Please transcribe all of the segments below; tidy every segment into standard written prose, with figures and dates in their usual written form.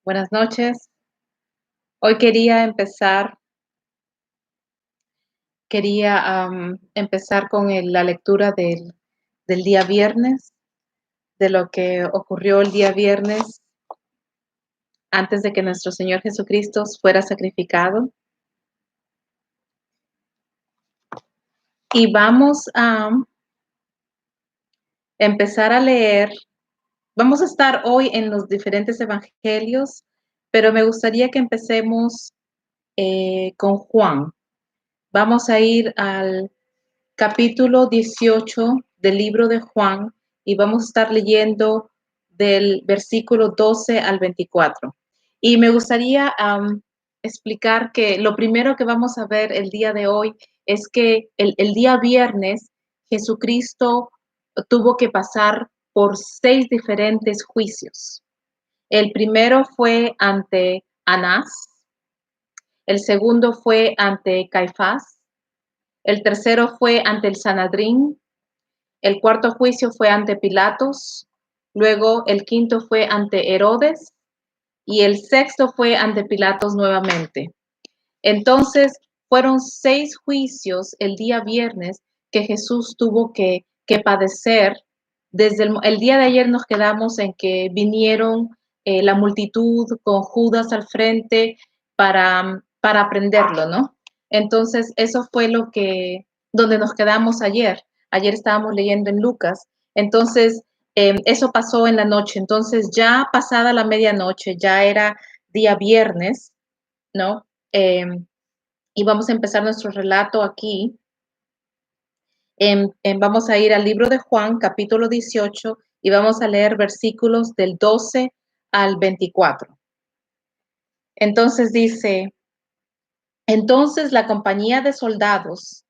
Buenas noches. Hoy quería empezar con la lectura del día viernes, de lo que ocurrió el día viernes antes de que nuestro Señor Jesucristo fuera sacrificado. Y vamos a empezar a leer. Vamos a estar hoy en los diferentes evangelios, pero me gustaría que empecemos con Juan. Vamos a ir al capítulo 18 del libro de Juan y vamos a estar leyendo del versículo 12 al 24. Y me gustaría explicar que lo primero que vamos a ver el día de hoy es que el día viernes Jesucristo tuvo que pasar por 6 diferentes juicios. El primero fue ante Anás, el segundo fue ante Caifás, el tercero fue ante el Sanedrín, el cuarto juicio fue ante Pilatos, luego el quinto fue ante Herodes y el sexto fue ante Pilatos nuevamente. Entonces, fueron 6 juicios el día viernes que Jesús tuvo que padecer. Desde el día de ayer nos quedamos en que vinieron la multitud con Judas al frente para prenderlo, ¿no? Entonces, eso fue donde nos quedamos ayer. Ayer estábamos leyendo en Lucas. Entonces, eso pasó en la noche. Entonces, ya pasada la medianoche, ya era día viernes, ¿no? Y vamos a empezar nuestro relato aquí. Vamos a ir al libro de Juan, capítulo 18, y vamos a leer versículos del 12 al 24. Entonces dice, entonces la compañía de soldados,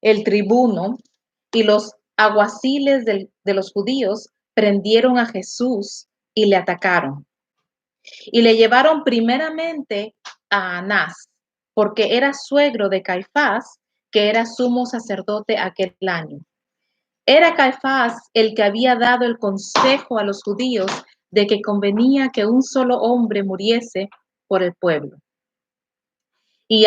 el tribuno y los alguaciles de los judíos prendieron a Jesús y le atacaron. Y le llevaron primeramente a Anás, porque era suegro de Caifás, que era sumo sacerdote aquel año. Era Caifás el que había dado el consejo a los judíos de que convenía que un solo hombre muriese por el pueblo. Y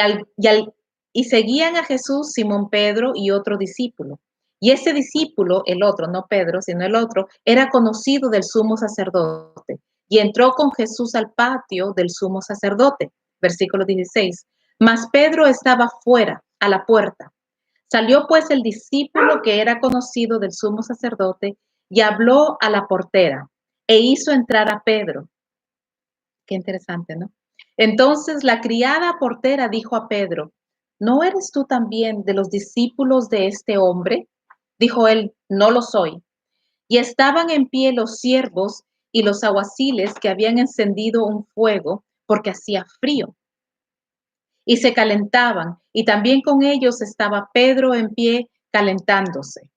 seguían a Jesús Simón Pedro y otro discípulo. Y ese discípulo, el otro, no Pedro, sino el otro, era conocido del sumo sacerdote. Y entró con Jesús al patio del sumo sacerdote. Versículo 16. Mas Pedro estaba fuera, a la puerta. Salió pues el discípulo que era conocido del sumo sacerdote y habló a la portera e hizo entrar a Pedro. Qué interesante, ¿no? Entonces la criada portera dijo a Pedro, ¿no eres tú también de los discípulos de este hombre? Dijo él, no lo soy. Y estaban en pie los siervos y los aguaciles que habían encendido un fuego porque hacía frío. Y se calentaban, y también con ellos estaba Pedro en pie calentándose.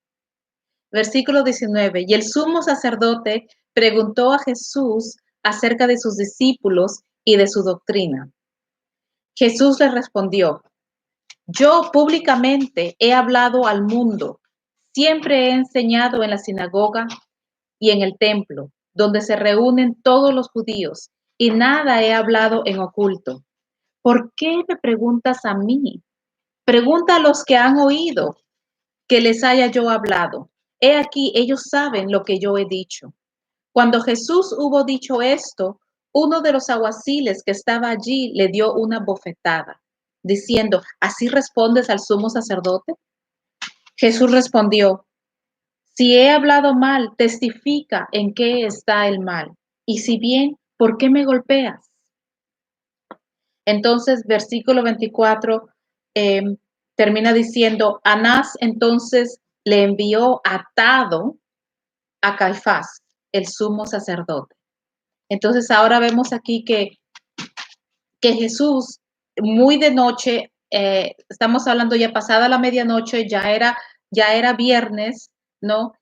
Versículo 19. Y el sumo sacerdote preguntó a Jesús acerca de sus discípulos y de su doctrina. Jesús le respondió, yo públicamente he hablado al mundo, siempre he enseñado en la sinagoga y en el templo, donde se reúnen todos los judíos, y nada he hablado en oculto. ¿Por qué me preguntas a mí? Pregunta a los que han oído que les haya yo hablado. He aquí, ellos saben lo que yo he dicho. Cuando Jesús hubo dicho esto, uno de los aguaciles que estaba allí le dio una bofetada, diciendo, ¿así respondes al sumo sacerdote? Jesús respondió, si he hablado mal, testifica en qué está el mal. Y si bien, ¿por qué me golpeas? Entonces, versículo 24 termina diciendo, Anás entonces le envió atado a Caifás, el sumo sacerdote. Entonces ahora vemos aquí que Jesús, muy de noche, estamos hablando ya pasada la medianoche, ya era viernes, ¿no?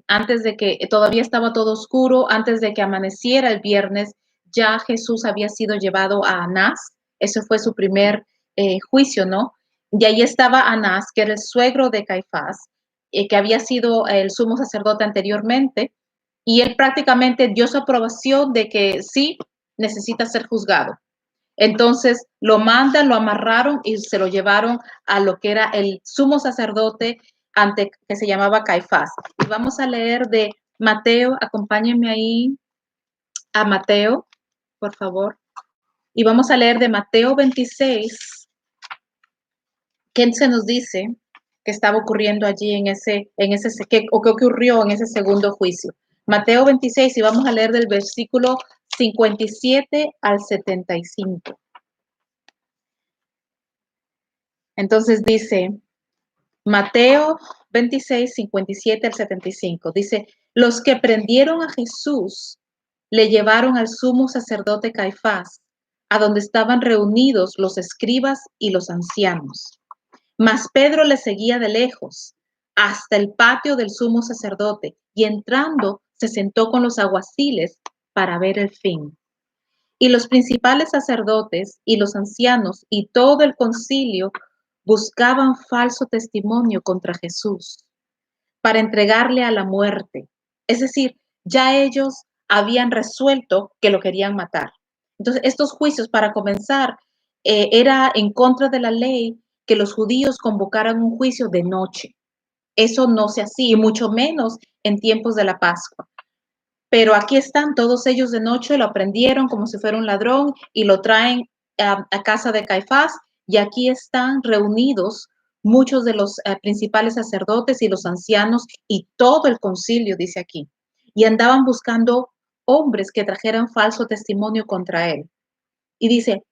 Antes de que todavía estaba todo oscuro, antes de que amaneciera el viernes, ya Jesús había sido llevado a Anás, ese fue su primer juicio, ¿no? Y ahí estaba Anás, que era el suegro de Caifás, que había sido el sumo sacerdote anteriormente, y él prácticamente dio su aprobación de que sí, necesita ser juzgado. Entonces lo mandan, lo amarraron y se lo llevaron a lo que era el sumo sacerdote que se llamaba Caifás. Y vamos a leer de Mateo, acompáñenme ahí a Mateo, por favor. Y vamos a leer de Mateo 26, ¿qué se nos dice que estaba ocurriendo allí qué ocurrió en ese segundo juicio? Mateo 26, y vamos a leer del versículo 57 al 75. Entonces dice, Mateo 26, 57 al 75, dice, los que prendieron a Jesús le llevaron al sumo sacerdote Caifás, a donde estaban reunidos los escribas y los ancianos. Mas Pedro le seguía de lejos hasta el patio del sumo sacerdote y entrando se sentó con los alguaciles para ver el fin. Y los principales sacerdotes y los ancianos y todo el concilio buscaban falso testimonio contra Jesús para entregarle a la muerte. Es decir, ya ellos habían resuelto que lo querían matar. Entonces, estos juicios, para comenzar, era en contra de la ley que los judíos convocaran un juicio de noche. Eso no se hacía, y mucho menos en tiempos de la Pascua. Pero aquí están todos ellos de noche, lo aprendieron como si fuera un ladrón y lo traen a casa de Caifás, y aquí están reunidos muchos de los principales sacerdotes y los ancianos y todo el concilio, dice aquí, y andaban buscando hombres que trajeran falso testimonio contra él. Y dice,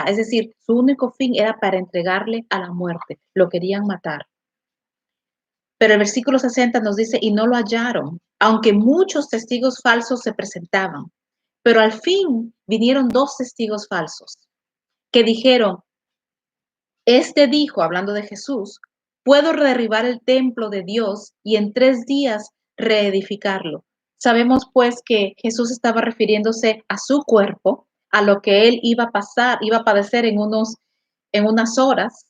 es decir, su único fin era para entregarle a la muerte, lo querían matar. Pero el versículo 60 nos dice, y no lo hallaron, aunque muchos testigos falsos se presentaban. Pero al fin vinieron 2 testigos falsos que dijeron, este dijo, hablando de Jesús, puedo derribar el templo de Dios y en 3 días reedificarlo. Sabemos pues que Jesús estaba refiriéndose a su cuerpo, a lo que él iba a padecer en unas horas,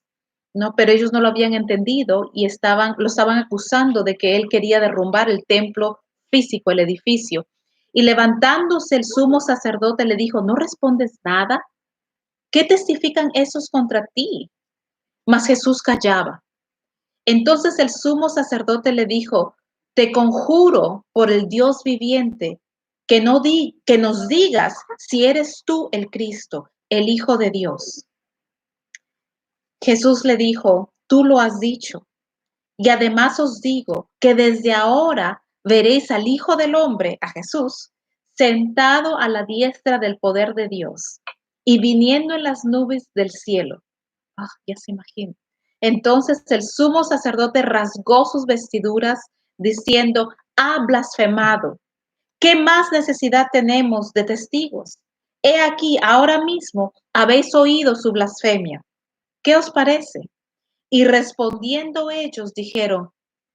¿no? Pero ellos no lo habían entendido y lo estaban acusando de que él quería derrumbar el templo físico, el edificio. Y levantándose el sumo sacerdote le dijo, ¿no respondes nada? ¿Qué testifican esos contra ti? Mas Jesús callaba. Entonces el sumo sacerdote le dijo, te conjuro por el Dios viviente, que nos digas si eres tú el Cristo, el Hijo de Dios. Jesús le dijo, tú lo has dicho. Y además os digo que desde ahora veréis al Hijo del Hombre, a Jesús, sentado a la diestra del poder de Dios y viniendo en las nubes del cielo. Ya se imagina. Entonces el sumo sacerdote rasgó sus vestiduras diciendo, ha blasfemado. ¿Qué más necesidad tenemos de testigos? He aquí, ahora mismo habéis oído su blasfemia. ¿Qué os parece? Y respondiendo ellos dijeron,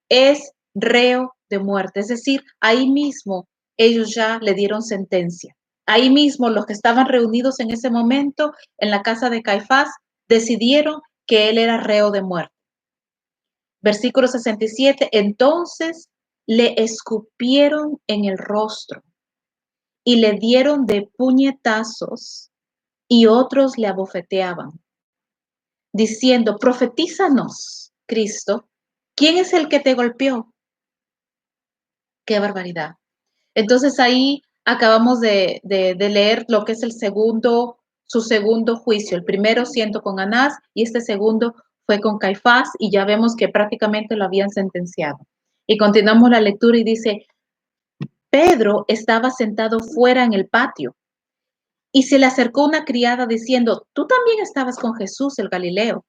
es reo de muerte. Es decir, ahí mismo ellos ya le dieron sentencia. Ahí mismo los que estaban reunidos en ese momento en la casa de Caifás decidieron que él era reo de muerte. Versículo 67, entonces le escupieron en el rostro y le dieron de puñetazos y otros le abofeteaban, diciendo, profetízanos, Cristo, ¿quién es el que te golpeó? ¡Qué barbaridad! Entonces ahí acabamos de leer lo que es su segundo juicio. El primero siendo con Anás y este segundo fue con Caifás y ya vemos que prácticamente lo habían sentenciado. Y continuamos la lectura y dice, Pedro estaba sentado fuera en el patio y se le acercó una criada diciendo, tú también estabas con Jesús el Galileo.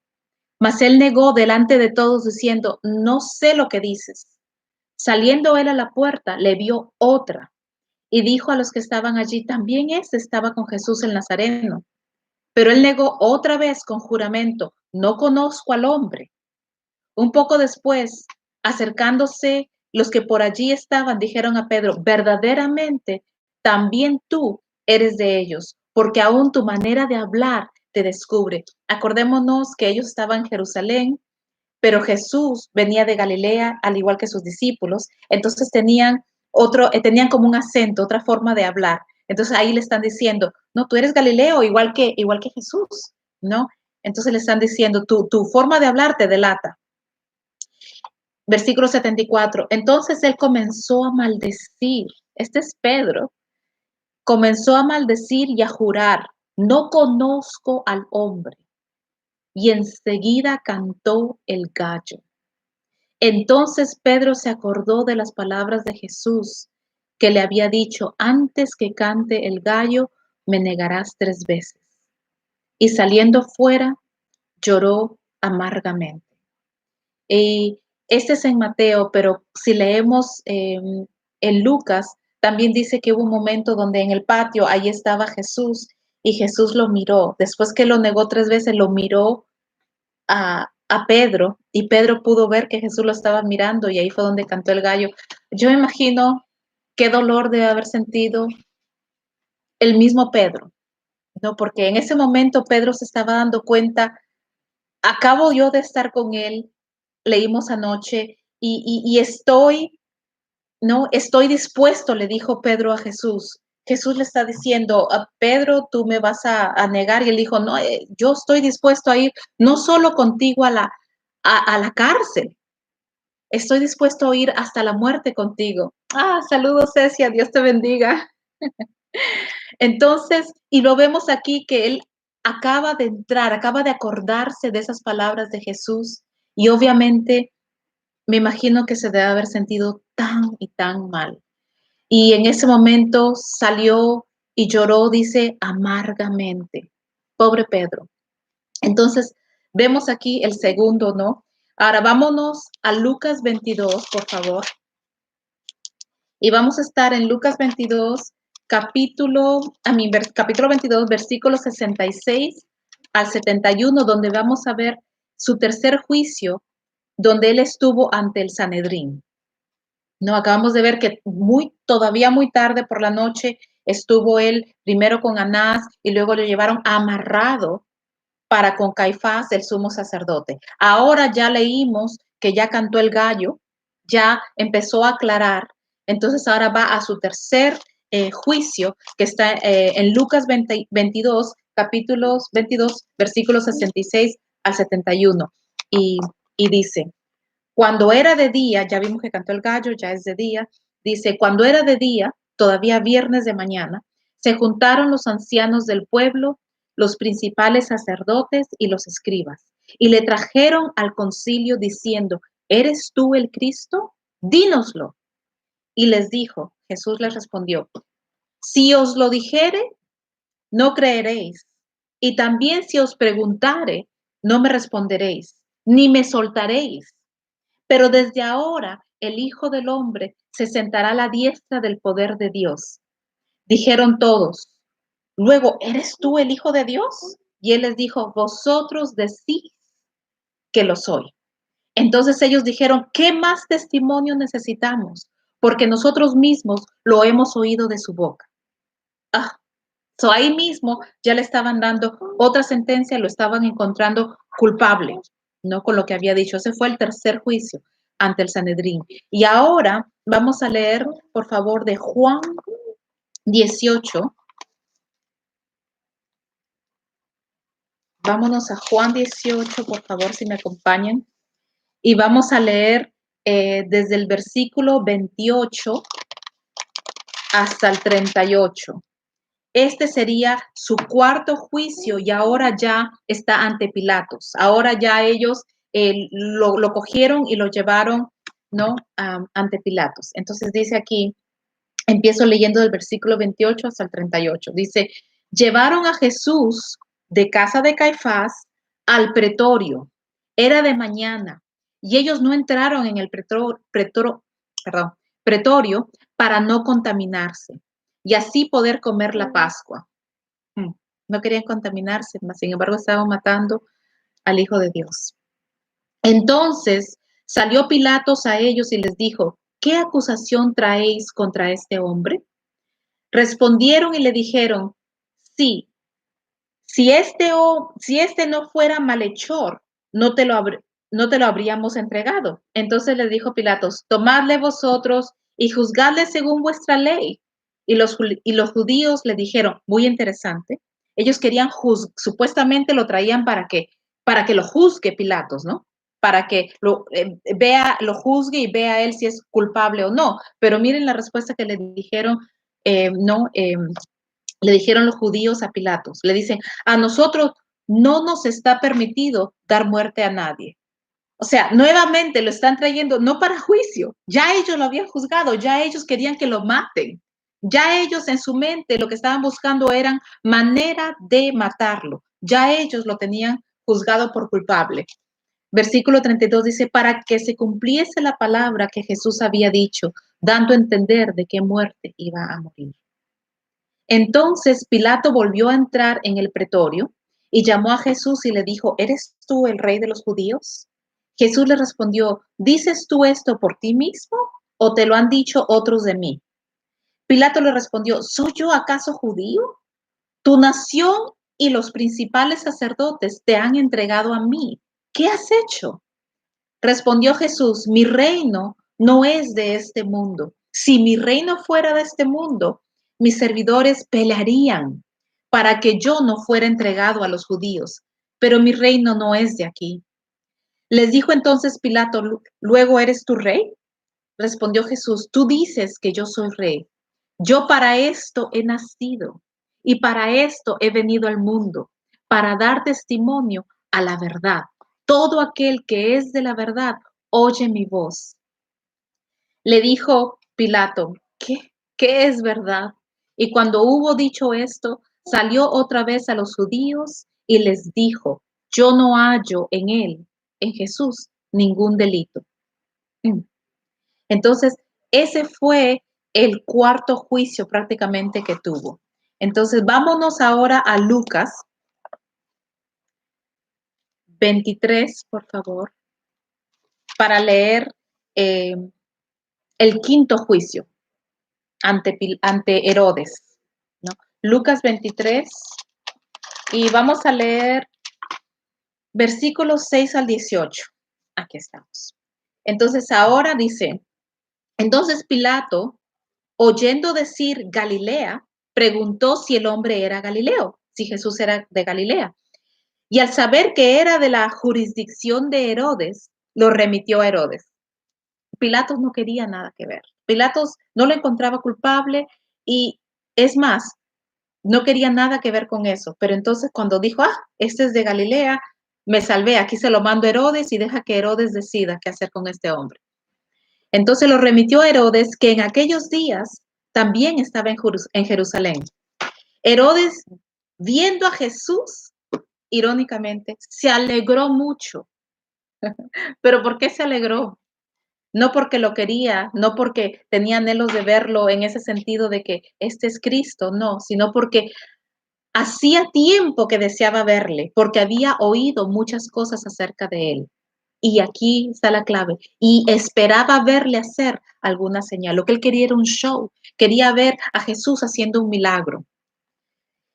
Mas él negó delante de todos diciendo, no sé lo que dices. Saliendo él a la puerta, le vio otra y dijo a los que estaban allí, también este estaba con Jesús el Nazareno. Pero él negó otra vez con juramento, no conozco al hombre. Un poco después, acercándose los que por allí estaban, dijeron a Pedro, verdaderamente también tú eres de ellos, porque aún tu manera de hablar te descubre. Acordémonos que ellos estaban en Jerusalén, pero Jesús venía de Galilea, al igual que sus discípulos, entonces tenían como un acento, otra forma de hablar. Entonces ahí le están diciendo, no, tú eres Galileo, igual que Jesús, ¿no? Entonces le están diciendo, tu forma de hablar te delata. Versículo 74. Entonces él comenzó a maldecir. Este es Pedro. Comenzó a maldecir y a jurar, no conozco al hombre. Y enseguida cantó el gallo. Entonces Pedro se acordó de las palabras de Jesús, que le había dicho, antes que cante el gallo, me negarás 3 veces. Y saliendo fuera, lloró amargamente. Y este es en Mateo, pero si leemos en Lucas, también dice que hubo un momento donde en el patio, ahí estaba Jesús, y Jesús lo miró. Después que lo negó 3 veces, lo miró a Pedro, y Pedro pudo ver que Jesús lo estaba mirando, y ahí fue donde cantó el gallo. Yo imagino qué dolor debe haber sentido el mismo Pedro, ¿no? Porque en ese momento Pedro se estaba dando cuenta, acabo yo de estar con él, leímos anoche, y estoy, ¿no? Estoy dispuesto, le dijo Pedro a Jesús. Jesús le está diciendo, a Pedro, tú me vas a negar. Y él dijo, no, yo estoy dispuesto a ir no solo contigo a la cárcel, estoy dispuesto a ir hasta la muerte contigo. Saludos, Cecia, Dios te bendiga. Entonces, y lo vemos aquí que él acaba de entrar, acaba de acordarse de esas palabras de Jesús, y obviamente me imagino que se debe haber sentido tan y tan mal. Y en ese momento salió y lloró, dice, amargamente. Pobre Pedro. Entonces, vemos aquí el segundo, ¿no? Ahora vámonos a Lucas 22, por favor. Y vamos a estar en Lucas 22, capítulo 22, versículos 66 al 71, donde vamos a ver su tercer juicio, donde él estuvo ante el Sanedrín. No, acabamos de ver que todavía muy tarde por la noche estuvo él primero con Anás y luego lo llevaron amarrado para con Caifás, el sumo sacerdote. Ahora ya leímos que ya cantó el gallo, ya empezó a aclarar, entonces ahora va a su tercer juicio, que está en Lucas 22, capítulos 22, versículos 66 al 71. Y dice, cuando era de día, ya vimos que cantó el gallo, ya es de día, dice, cuando era de día, todavía viernes de mañana, se juntaron los ancianos del pueblo, los principales sacerdotes y los escribas, y le trajeron al concilio diciendo, ¿eres tú el Cristo? Dínoslo. Y les dijo, Jesús les respondió, si os lo dijere, no creeréis, y también si os preguntare, no me responderéis, ni me soltaréis. Pero desde ahora el Hijo del Hombre se sentará a la diestra del poder de Dios. Dijeron todos, luego, ¿eres tú el Hijo de Dios? Y él les dijo, vosotros decís que lo soy. Entonces ellos dijeron, ¿qué más testimonio necesitamos? Porque nosotros mismos lo hemos oído de su boca. Ahí mismo ya le estaban dando otra sentencia, lo estaban encontrando culpable, no con lo que había dicho. Ese fue el tercer juicio ante el Sanedrín. Y ahora vamos a leer, por favor, de Juan 18. Vámonos a Juan 18, por favor, si me acompañan. Y vamos a leer desde el versículo 28 hasta el 38. Este sería su cuarto juicio y ahora ya está ante Pilatos. Ahora ya ellos lo cogieron y lo llevaron, ¿no? Ante Pilatos. Entonces dice aquí, empiezo leyendo del versículo 28 hasta el 38. Dice, llevaron a Jesús de casa de Caifás al pretorio. Era de mañana y ellos no entraron en el pretorio para no contaminarse y así poder comer la Pascua. No querían contaminarse, mas sin embargo estaban matando al Hijo de Dios. Entonces salió Pilatos a ellos y les dijo, ¿qué acusación traéis contra este hombre? Respondieron y le dijeron, sí, si este no fuera malhechor, no te lo habríamos entregado. Entonces le dijo Pilatos, tomadle vosotros y juzgadle según vuestra ley. Y los judíos le dijeron, muy interesante, ellos querían supuestamente lo traían para que lo juzgue Pilatos, ¿no? Para que lo juzgue y vea él si es culpable o no. Pero miren la respuesta que le dijeron, no, le dijeron los judíos a Pilatos. Le dicen, a nosotros no nos está permitido dar muerte a nadie. O sea, nuevamente lo están trayendo no para juicio, ya ellos lo habían juzgado, ya ellos querían que lo maten, ya ellos en su mente lo que estaban buscando eran manera de matarlo, ya ellos lo tenían juzgado por culpable. Versículo 32 dice, para que se cumpliese la palabra que Jesús había dicho, dando a entender de qué muerte iba a morir. Entonces Pilato volvió a entrar en el pretorio y llamó a Jesús y le dijo, ¿eres tú el rey de los judíos? Jesús le respondió, ¿dices tú esto por ti mismo o te lo han dicho otros de mí? Pilato le respondió, ¿soy yo acaso judío? Tu nación y los principales sacerdotes te han entregado a mí. ¿Qué has hecho? Respondió Jesús, mi reino no es de este mundo. Si mi reino fuera de este mundo, mis servidores pelearían para que yo no fuera entregado a los judíos, pero mi reino no es de aquí. Les dijo entonces Pilato, ¿luego eres tu rey? Respondió Jesús, tú dices que yo soy rey. Yo para esto he nacido y para esto he venido al mundo, para dar testimonio a la verdad. Todo aquel que es de la verdad oye mi voz. Le dijo Pilato, ¿qué es verdad? Y cuando hubo dicho esto, salió otra vez a los judíos y les dijo, yo no hallo en él, en Jesús, ningún delito. Entonces, ese fue el cuarto juicio prácticamente que tuvo. Entonces, vámonos ahora a Lucas 23, por favor, para leer eh, el quinto juicio ante Herodes, ¿no? Lucas 23, y vamos a leer versículos 6 al 18. Aquí estamos. Entonces, ahora dice, entonces Pilato, oyendo decir Galilea, preguntó si el hombre era Galileo, si Jesús era de Galilea. Y al saber que era de la jurisdicción de Herodes, lo remitió a Herodes. Pilatos no quería nada que ver. Pilatos no lo encontraba culpable y es más, no quería nada que ver con eso. Pero entonces cuando dijo, este es de Galilea, me salvé, aquí se lo mando a Herodes y deja que Herodes decida qué hacer con este hombre. Entonces lo remitió a Herodes, que en aquellos días también estaba en Jerusalén. Herodes, viendo a Jesús, irónicamente, se alegró mucho. ¿Pero por qué se alegró? No porque lo quería, no porque tenía anhelos de verlo en ese sentido de que este es Cristo, no, sino porque hacía tiempo que deseaba verle, porque había oído muchas cosas acerca de él. Y aquí está la clave. Y esperaba verle hacer alguna señal. Lo que él quería era un show. Quería ver a Jesús haciendo un milagro.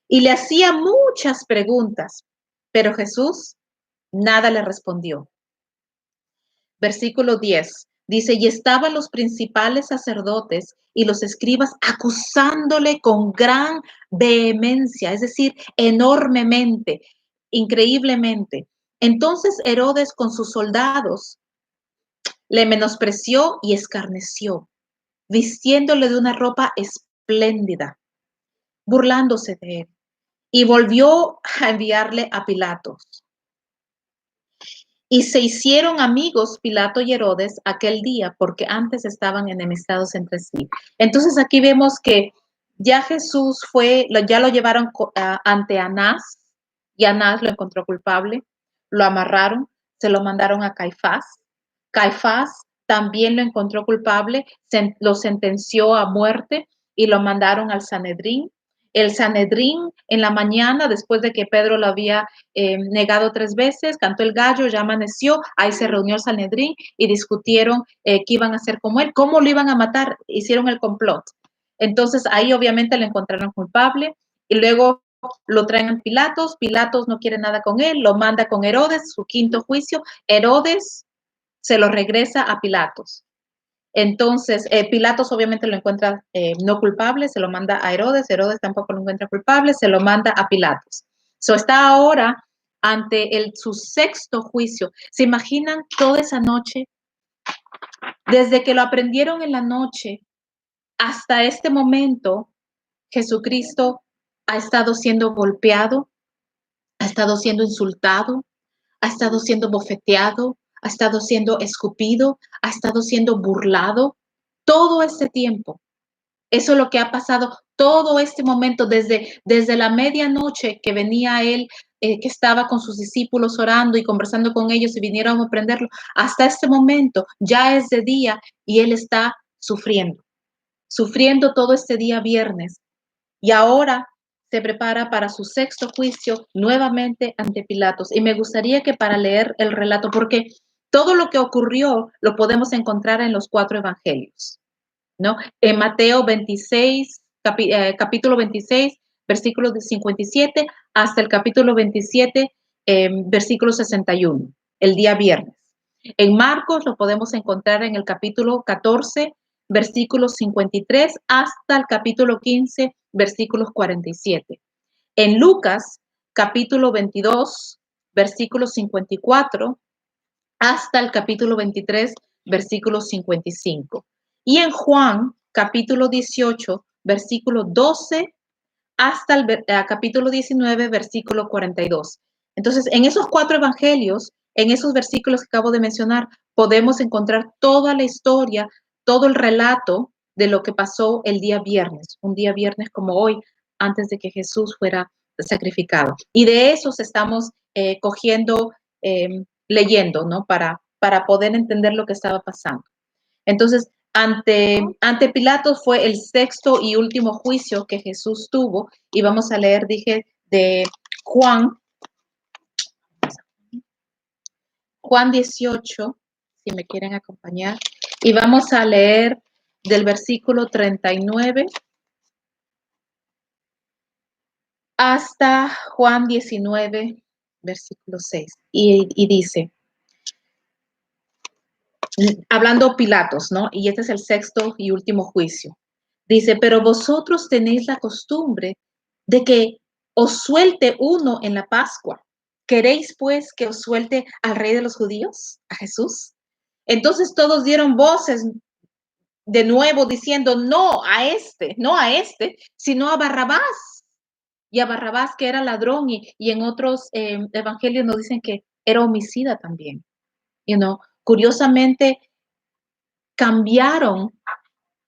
Y le hacía muchas preguntas, pero Jesús nada le respondió. Versículo 10 dice, y estaban los principales sacerdotes y los escribas acusándole con gran vehemencia, es decir, enormemente, increíblemente. Entonces Herodes con sus soldados le menospreció y escarneció, vistiéndole de una ropa espléndida, burlándose de él, y volvió a enviarle a Pilatos. Y se hicieron amigos Pilato y Herodes aquel día porque antes estaban enemistados entre sí. Entonces aquí vemos que ya Jesús ya lo llevaron ante Anás y Anás lo encontró culpable, lo amarraron, se lo mandaron a Caifás. Caifás también lo encontró culpable, lo sentenció a muerte y lo mandaron al Sanedrín. El Sanedrín en la mañana, después de que Pedro lo había negado 3 veces, cantó el gallo, ya amaneció, ahí se reunió el Sanedrín y discutieron qué iban a hacer con él, cómo lo iban a matar, hicieron el complot. Entonces ahí obviamente le encontraron culpable y luego lo traen a Pilatos, Pilatos no quiere nada con él, lo manda con Herodes, su quinto juicio, Herodes se lo regresa a Pilatos. Entonces, Pilatos obviamente lo encuentra no culpable, se lo manda a Herodes, Herodes tampoco lo encuentra culpable, se lo manda a Pilatos. Está ahora ante su sexto juicio. ¿Se imaginan toda esa noche? Desde que lo aprendieron en la noche hasta este momento, Jesucristo ha estado siendo golpeado, ha estado siendo insultado, ha estado siendo bofeteado, ha estado siendo escupido, ha estado siendo burlado todo este tiempo. Eso es lo que ha pasado todo este momento, desde la medianoche que venía él, que estaba con sus discípulos orando y conversando con ellos y vinieron a prenderlo, hasta este momento ya es de día y él está sufriendo todo este día viernes. Y ahora se prepara para su sexto juicio nuevamente ante Pilatos. Y me gustaría que para leer el relato, porque todo lo que ocurrió lo podemos encontrar en los 4 evangelios, ¿no? En Mateo 26, capítulo 26, versículos de 57 hasta el capítulo 27, versículo 61, el día viernes. En Marcos lo podemos encontrar en el capítulo 14, versículos 53 hasta el capítulo 15, versículos 47. En Lucas, capítulo 22, versículos 54 hasta el capítulo 23, versículo 55. Y en Juan, capítulo 18, versículo 12 hasta el capítulo 19, versículo 42. Entonces, en esos 4 evangelios, en esos versículos que acabo de mencionar, podemos encontrar toda la historia, todo el relato de lo que pasó el día viernes, un día viernes como hoy, antes de que Jesús fuera sacrificado. Y de esos estamos cogiendo, leyendo, ¿no? Para poder entender lo que estaba pasando. Entonces, ante Pilatos fue el sexto y último juicio que Jesús tuvo, y vamos a leer, dije, de Juan 18, si me quieren acompañar, y vamos a leer del versículo 39 hasta Juan 19, versículo 6, y dice, hablando Pilatos, ¿no? Y este es el sexto y último juicio. Dice, pero vosotros tenéis la costumbre de que os suelte uno en la Pascua. ¿Queréis pues que os suelte al rey de los judíos, a Jesús? Entonces todos dieron voces de nuevo diciendo, no a este, sino a Barrabás. Y a Barrabás que era ladrón y en otros evangelios nos dicen que era homicida también. Curiosamente, cambiaron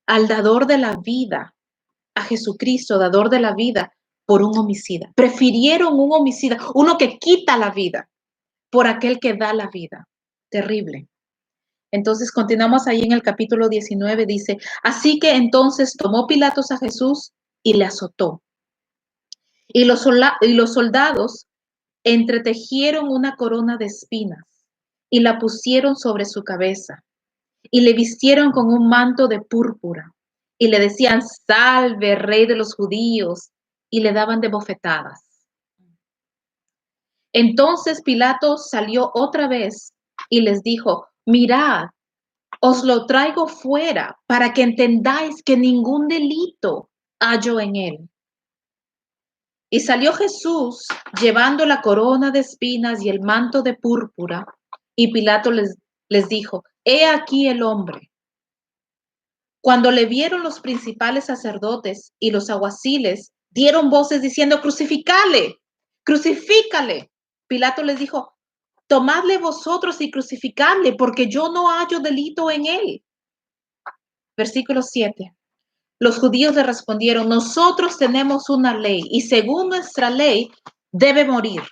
al dador de la vida, a Jesucristo, dador de la vida, por un homicida. Prefirieron un homicida, uno que quita la vida, por aquel que da la vida. Terrible. Entonces continuamos ahí en el capítulo 19, dice, así que entonces tomó Pilatos a Jesús y le azotó. Y los soldados entretejieron una corona de espinas y la pusieron sobre su cabeza y le vistieron con un manto de púrpura y le decían, salve, rey de los judíos, y le daban de bofetadas. Entonces Pilato salió otra vez y les dijo, mirad, os lo traigo fuera para que entendáis que ningún delito hallo en él. Y salió Jesús llevando la corona de espinas y el manto de púrpura, y Pilato les dijo, he aquí el hombre. Cuando le vieron los principales sacerdotes y los alguaciles, dieron voces diciendo, crucificale, crucifícale. Pilato les dijo, tomadle vosotros y crucificadle, porque yo no hallo delito en él. Versículo 7. Los judíos le respondieron, nosotros tenemos una ley y según nuestra ley debe morir,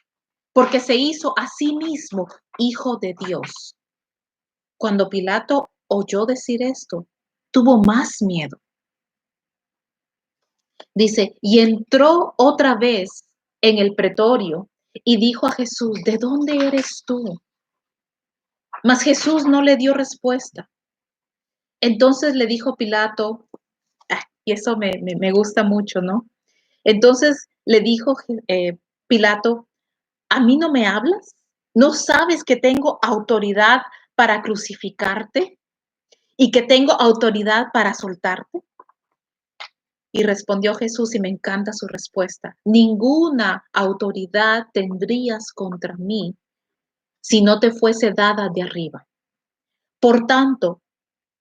porque se hizo a sí mismo hijo de Dios. Cuando Pilato oyó decir esto, tuvo más miedo. Dice, y entró otra vez en el pretorio y dijo a Jesús, ¿de dónde eres tú? Mas Jesús no le dio respuesta. Entonces le dijo Pilato, y eso me gusta mucho, ¿no? Entonces le dijo Pilato, ¿a mí no me hablas? ¿No sabes que tengo autoridad para crucificarte? y que tengo autoridad para soltarte? Y respondió Jesús, y me encanta su respuesta, ninguna autoridad tendrías contra mí si no te fuese dada de arriba. Por tanto,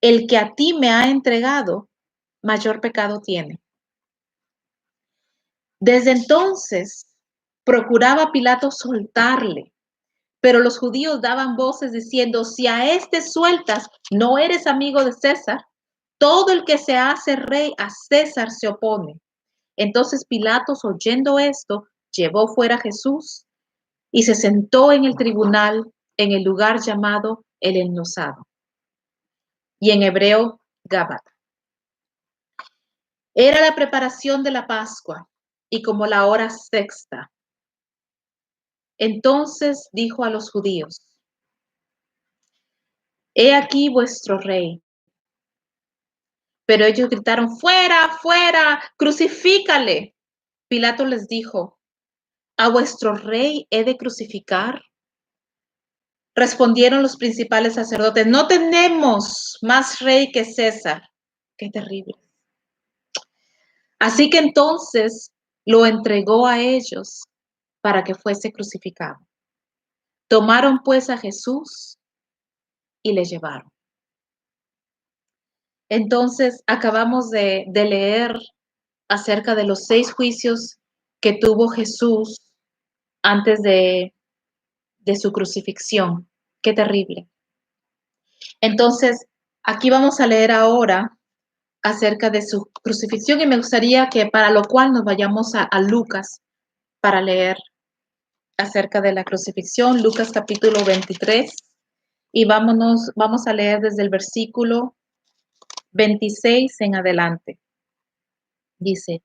el que a ti me ha entregado, mayor pecado tiene. Desde entonces, procuraba Pilato soltarle, pero los judíos daban voces diciendo, si a este sueltas, no eres amigo de César. Todo el que se hace rey a César se opone. Entonces Pilatos, oyendo esto, llevó fuera a Jesús y se sentó en el tribunal en el lugar llamado el Enlosado, y en hebreo, Gábata. Era la preparación de la Pascua y como la hora sexta. Entonces dijo a los judíos, he aquí vuestro rey. Pero ellos gritaron, fuera, fuera, crucifícale. Pilato les dijo, ¿a vuestro rey he de crucificar? Respondieron los principales sacerdotes, no tenemos más rey que César. Qué terrible. Así que entonces lo entregó a ellos para que fuese crucificado. Tomaron pues a Jesús y le llevaron. Entonces acabamos de leer acerca de los 6 juicios que tuvo Jesús antes de su crucifixión. Qué terrible. Entonces, aquí vamos a leer ahora acerca de su crucifixión y me gustaría que para lo cual nos vayamos a Lucas para leer acerca de la crucifixión, Lucas capítulo 23, y vamos a leer desde el versículo 26 en adelante. Dice,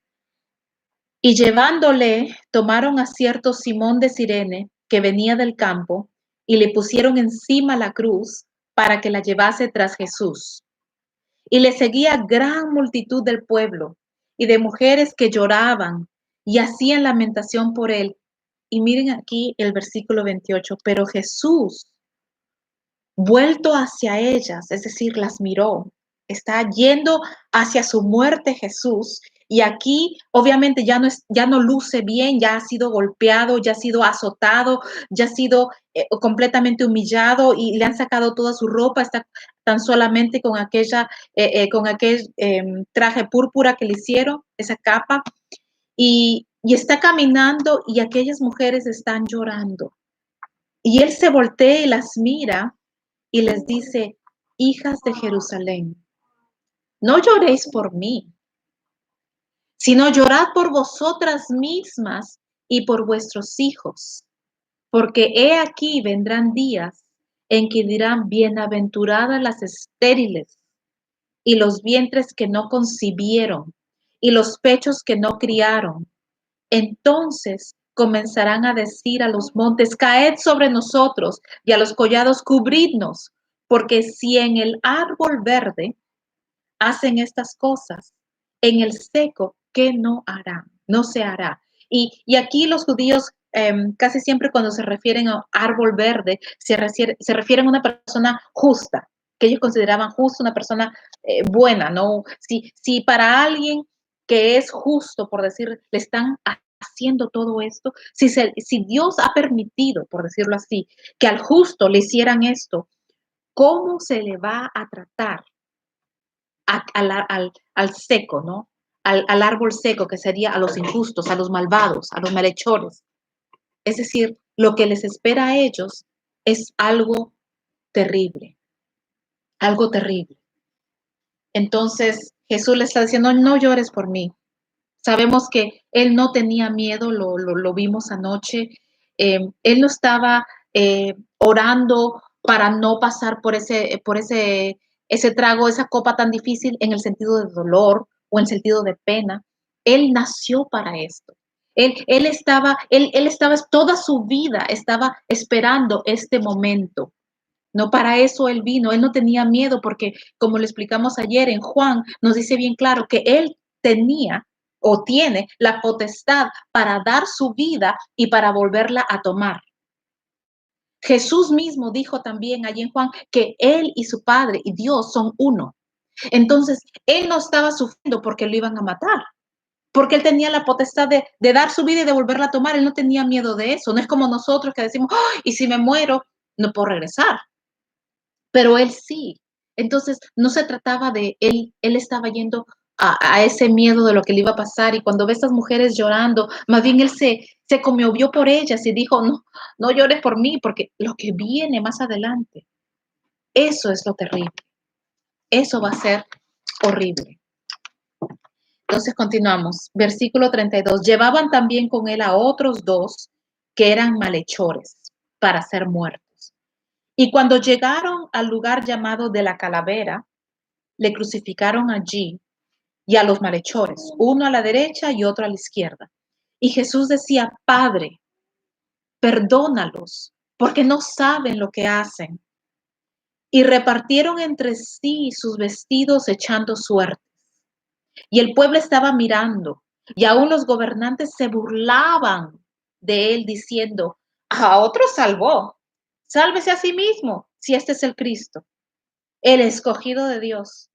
y llevándole, tomaron a cierto Simón de Cirene, que venía del campo, y le pusieron encima la cruz para que la llevase tras Jesús. Y le seguía gran multitud del pueblo y de mujeres que lloraban y hacían lamentación por él. Y miren aquí el versículo 28, pero Jesús, vuelto hacia ellas, es decir, las miró, está yendo hacia su muerte Jesús. Y aquí obviamente ya no luce bien, ya ha sido golpeado, ya ha sido azotado, ya ha sido completamente humillado y le han sacado toda su ropa, está tan solamente con con aquel traje púrpura que le hicieron, esa capa, y está caminando y aquellas mujeres están llorando. Y él se voltea y las mira y les dice, hijas de Jerusalén, no lloréis por mí, sino llorad por vosotras mismas y por vuestros hijos, porque he aquí vendrán días en que dirán, bienaventuradas las estériles y los vientres que no concibieron y los pechos que no criaron. Entonces comenzarán a decir a los montes, caed sobre nosotros, y a los collados, cubridnos, porque si en el árbol verde hacen estas cosas, en el seco, ¿qué no harán? No se hará. Y aquí los judíos casi siempre cuando se refieren a árbol verde, se refieren a una persona justa, que ellos consideraban justa, una persona buena, ¿no? Si para alguien que es justo, por decir, le están haciendo todo esto, si Dios ha permitido, por decirlo así, que al justo le hicieran esto, ¿cómo se le va a tratar al seco, ¿no? Al árbol seco, que sería a los injustos, a los malvados, a los malhechores? Es decir, lo que les espera a ellos es algo terrible, algo terrible. Entonces Jesús le está diciendo, no llores por mí. Sabemos que él no tenía miedo, lo vimos anoche. Él no estaba orando para no pasar ese trago, esa copa tan difícil en el sentido de dolor o en sentido de pena. Él nació para esto. Él estaba toda su vida, estaba esperando este momento. No, para eso él vino, él no tenía miedo porque, como le explicamos ayer en Juan, nos dice bien claro que él tenía o tiene la potestad para dar su vida y para volverla a tomar. Jesús mismo dijo también allí en Juan que Él y su Padre y Dios son uno. Entonces, Él no estaba sufriendo porque lo iban a matar, porque Él tenía la potestad de dar su vida y de volverla a tomar. Él no tenía miedo de eso. No es como nosotros que decimos, oh, y si me muero, no puedo regresar. Pero Él sí. Entonces, no se trataba de Él estaba yendo a ese miedo de lo que le iba a pasar. Y cuando ve a estas mujeres llorando, más bien Él se conmovió por ellas y dijo, no, no llores por mí, porque lo que viene más adelante, eso es lo terrible. Eso va a ser horrible. Entonces continuamos. Versículo 32. Llevaban también con él a otros dos que eran malhechores para ser muertos. Y cuando llegaron al lugar llamado de la calavera, le crucificaron allí y a los malhechores, uno a la derecha y otro a la izquierda. Y Jesús decía, Padre, perdónalos, porque no saben lo que hacen. Y repartieron entre sí sus vestidos echando suertes. Y el pueblo estaba mirando, y aún los gobernantes se burlaban de él, diciendo, a otro salvó, sálvese a sí mismo, si este es el Cristo, el escogido de Dios.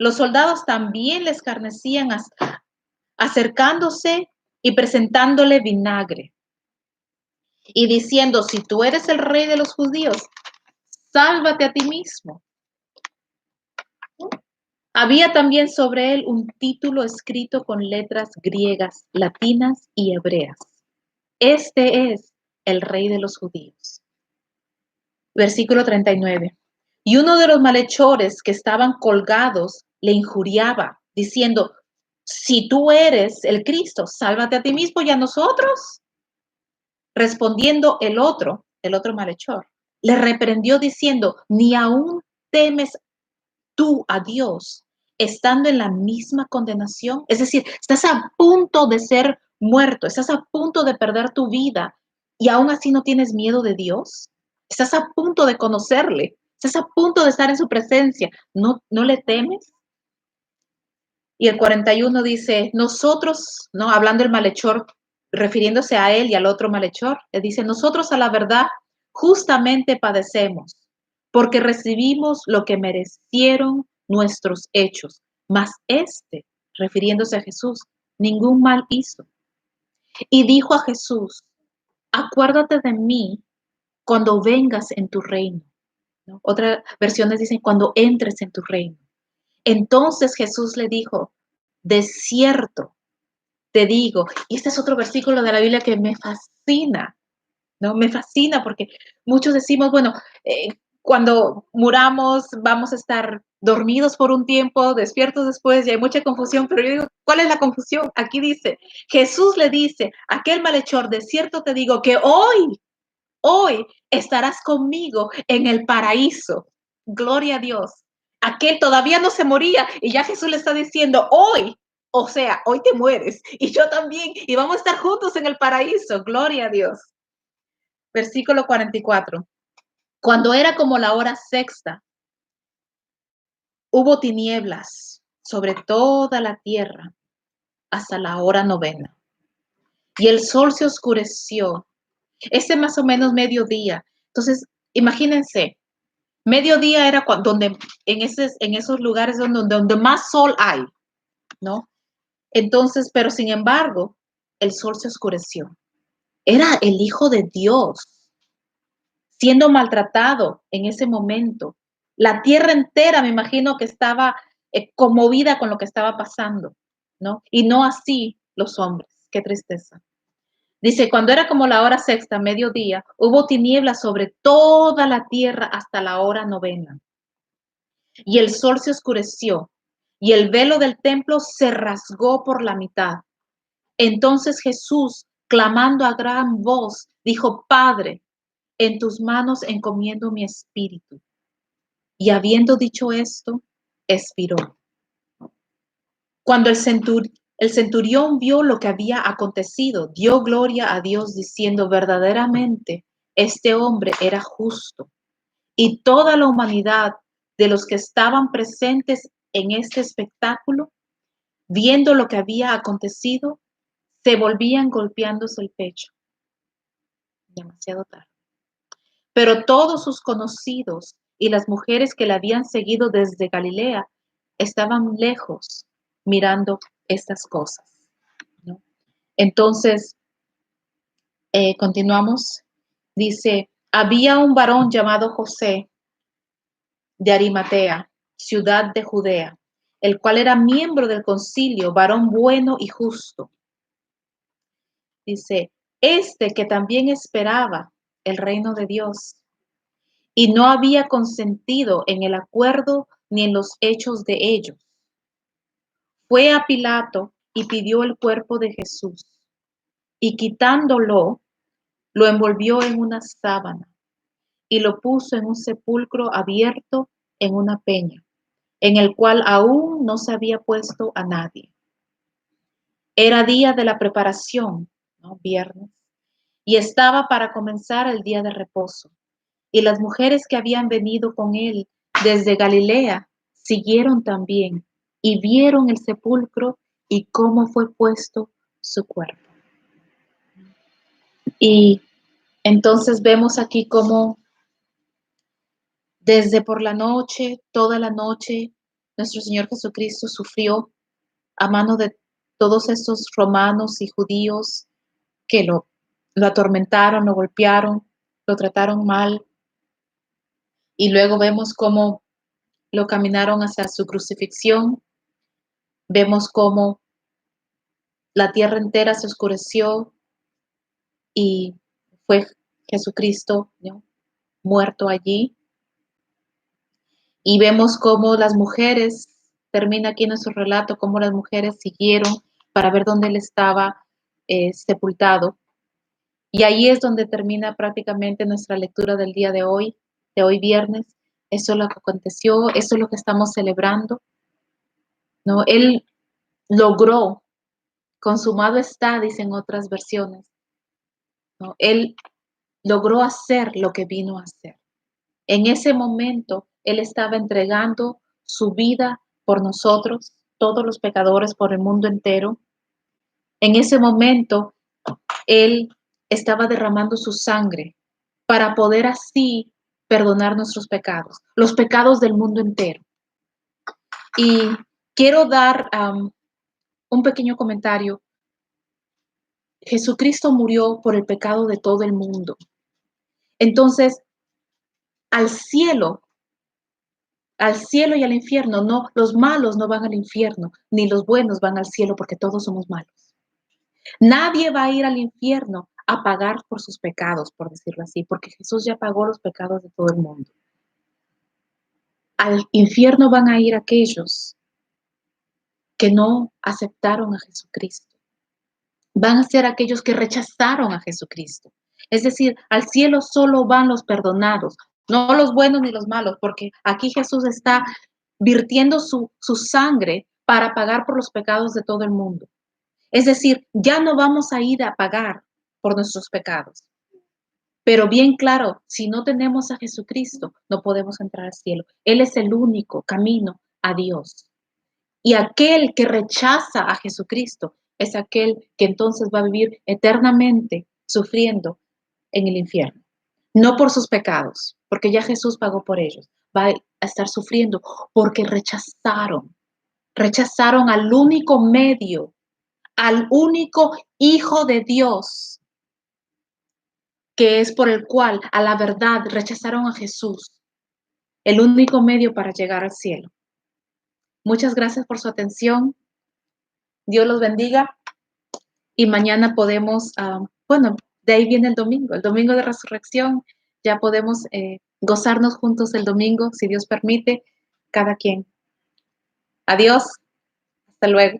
Los soldados también le escarnecían acercándose y presentándole vinagre y diciendo, si tú eres el rey de los judíos, sálvate a ti mismo. Había también sobre él un título escrito con letras griegas, latinas y hebreas. Este es el rey de los judíos. Versículo 39. Y uno de los malhechores que estaban colgados le injuriaba, diciendo, si tú eres el Cristo, sálvate a ti mismo y a nosotros. Respondiendo el otro malhechor, le reprendió diciendo, ni aún temes tú a Dios, estando en la misma condenación. Es decir, estás a punto de ser muerto, estás a punto de perder tu vida y aún así no tienes miedo de Dios. Estás a punto de conocerle, estás a punto de estar en su presencia. ¿No le temes? Y el 41 dice, nosotros, ¿no? Hablando el malhechor, refiriéndose a él y al otro malhechor, le dice, nosotros a la verdad justamente padecemos, porque recibimos lo que merecieron nuestros hechos, mas este, refiriéndose a Jesús, ningún mal hizo. Y dijo a Jesús, acuérdate de mí cuando vengas en tu reino. ¿No? Otras versiones dicen, cuando entres en tu reino. Entonces Jesús le dijo, de cierto te digo, y este es otro versículo de la Biblia que me fascina, ¿no? Me fascina porque muchos decimos, bueno, cuando muramos vamos a estar dormidos por un tiempo, despiertos después, y hay mucha confusión, pero yo digo, ¿cuál es la confusión? Aquí dice, Jesús le dice, aquel malhechor, de cierto te digo que hoy estarás conmigo en el paraíso. Gloria a Dios. Aquel todavía no se moría y ya Jesús le está diciendo, hoy, o sea, hoy te mueres y yo también, y vamos a estar juntos en el paraíso. Gloria a Dios. Versículo 44. Cuando era como la hora sexta, hubo tinieblas sobre toda la tierra hasta la hora novena. Y el sol se oscureció. Este más o menos mediodía. Entonces, imagínense, mediodía era donde en esos lugares donde más sol hay, ¿no? Entonces, pero sin embargo, el sol se oscureció. Era el Hijo de Dios siendo maltratado en ese momento. La tierra entera, me imagino que estaba conmovida con lo que estaba pasando, ¿no? Y no así los hombres. Qué tristeza. Dice, cuando era como la hora sexta, mediodía, hubo tinieblas sobre toda la tierra hasta la hora novena. Y el sol se oscureció, y el velo del templo se rasgó por la mitad. Entonces Jesús, clamando a gran voz, dijo, Padre, en tus manos encomiendo mi espíritu. Y habiendo dicho esto, expiró. Cuando el centurión vio lo que había acontecido, dio gloria a Dios diciendo, verdaderamente, este hombre era justo. Y toda la humanidad de los que estaban presentes en este espectáculo, viendo lo que había acontecido, se volvían golpeándose el pecho. Demasiado tarde. Pero todos sus conocidos y las mujeres que le habían seguido desde Galilea estaban lejos mirando estas cosas, ¿no? Entonces, continuamos. Dice, había un varón llamado José de Arimatea, ciudad de Judea, el cual era miembro del concilio, varón bueno y justo. Dice, este que también esperaba el reino de Dios y no había consentido en el acuerdo ni en los hechos de ellos. Fue a Pilato y pidió el cuerpo de Jesús, y quitándolo, lo envolvió en una sábana y lo puso en un sepulcro abierto en una peña, en el cual aún no se había puesto a nadie. Era día de la preparación, ¿no? Viernes, y estaba para comenzar el día de reposo. Y las mujeres que habían venido con él desde Galilea siguieron también y vieron el sepulcro y cómo fue puesto su cuerpo. Y entonces vemos aquí cómo desde por la noche, toda la noche, nuestro Señor Jesucristo sufrió a mano de todos estos romanos y judíos que lo atormentaron, lo golpearon, lo trataron mal. Y luego vemos cómo lo caminaron hacia su crucifixión. Vemos cómo la tierra entera se oscureció y fue Jesucristo, ¿no?, muerto allí. Y vemos cómo las mujeres, termina aquí nuestro relato, cómo las mujeres siguieron para ver dónde él estaba sepultado. Y ahí es donde termina prácticamente nuestra lectura del día de hoy viernes. Eso es lo que aconteció, eso es lo que estamos celebrando, ¿no? Él logró, consumado está, dicen otras versiones, ¿no? Él logró hacer lo que vino a hacer. En ese momento, Él estaba entregando su vida por nosotros, todos los pecadores, por el mundo entero. En ese momento, Él estaba derramando su sangre para poder así perdonar nuestros pecados, los pecados del mundo entero. Y quiero dar un pequeño comentario. Jesucristo murió por el pecado de todo el mundo. Entonces, al cielo y al infierno, no, los malos no van al infierno, ni los buenos van al cielo, porque todos somos malos. Nadie va a ir al infierno a pagar por sus pecados, por decirlo así, porque Jesús ya pagó los pecados de todo el mundo. Al infierno van a ir aquellos que no aceptaron a Jesucristo. Van a ser aquellos que rechazaron a Jesucristo. Es decir, al cielo solo van los perdonados, no los buenos ni los malos, porque aquí Jesús está virtiendo su sangre para pagar por los pecados de todo el mundo. Es decir, ya no vamos a ir a pagar por nuestros pecados. Pero bien claro, si no tenemos a Jesucristo, no podemos entrar al cielo. Él es el único camino a Dios. Y aquel que rechaza a Jesucristo es aquel que entonces va a vivir eternamente sufriendo en el infierno. No por sus pecados, porque ya Jesús pagó por ellos. Va a estar sufriendo porque rechazaron al único medio, al único Hijo de Dios, que es por el cual, a la verdad, rechazaron a Jesús, el único medio para llegar al cielo. Muchas gracias por su atención. Dios los bendiga. Y mañana podemos, bueno, de ahí viene el domingo de resurrección. Ya podemos gozarnos juntos el domingo, si Dios permite, cada quien. Adiós, hasta luego.